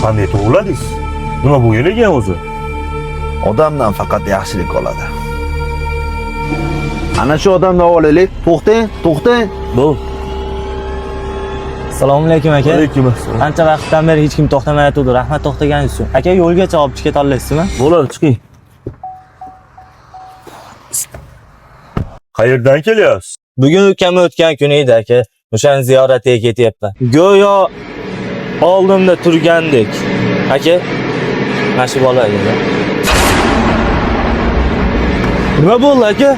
Qanday tug'iladingiz? Nima bo'lgan ekan o'zi? Odamdan faqat yaxshilik qoladi. Ana shu odamni olaylik. To'xtang. Bu. Assalomu alaykum aka. Alaykum assalom. Qancha vaqtdan beri hech kim to'xtamayotdi. Rahmat to'xtaganingiz uchun. Aka yo'lgacha olib chiqa olasizmi? Bo'ladi, chiqing. Qayerdan kelyapsiz? Bugun ukam o'tgan kun edi aka. O'shani ziyoratiga ketyapman. Go'yo oldimda turgandek. Aka, mana shu bola edi. Nima bo'ldi aka?